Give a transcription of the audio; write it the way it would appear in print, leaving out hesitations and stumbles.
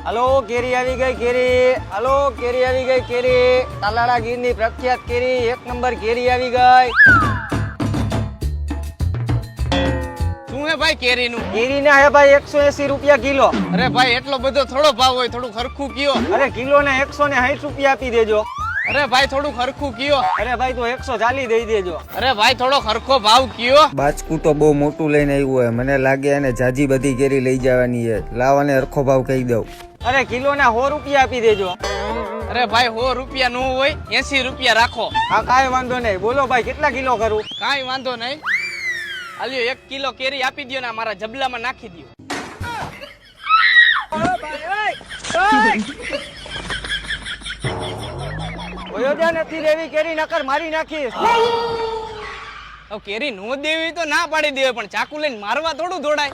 Hello કેરી આવી ગઈ કેરી. Hello કેરી આવી ગઈ કેરી. તાલાળા ગીરની પ્રખ્યાત કેરી, એક નંબર કેરી આવી ગઈ. શું હે ભાઈ કેરીનું? કેરીના હે ભાઈ 180 રૂપિયા કિલો. અરે ભાઈ એટલો બધો થોડો ભાવ હોય, થોડું ખરખું કયો. અરે કિલોના 160 રૂપિયા આપી દેજો. અરે ભાઈ થોડું ખરખું કયો. અરે ભાઈ તો 140 દઈ દેજો. અરે ભાઈ થોડો ખરખો ભાવ કયો. બાચકું તો બહુ મોટું લઈને આવ્યું હોય, મને લાગે એને જાજી બધી કેરી લઈ જવાની છે. લાવ અને હરખો ભાવ કહી દઉં. અરે કિલોના 100 રૂપિયા આપી દેજો. અરે ભાઈ 100 રૂપિયા નો હોય, 80 રૂપિયા રાખો. હા કાંઈ વાંધો નહીં. બોલો ભાઈ કેટલા કિલો કરું? કાંઈ વાંધો નહીં. હાલ્યો 1 કિલો કેરી આપી દ્યો ને મારા જબલામાં નાખી દ્યો. વયોજા નથી દેવી કેરી, નકર મારી નાખીશ. હવે કેરી નો દેવી તો ના પાડી દેવી, પણ ચાકુ લઈને મારવા થોડું દોડાય.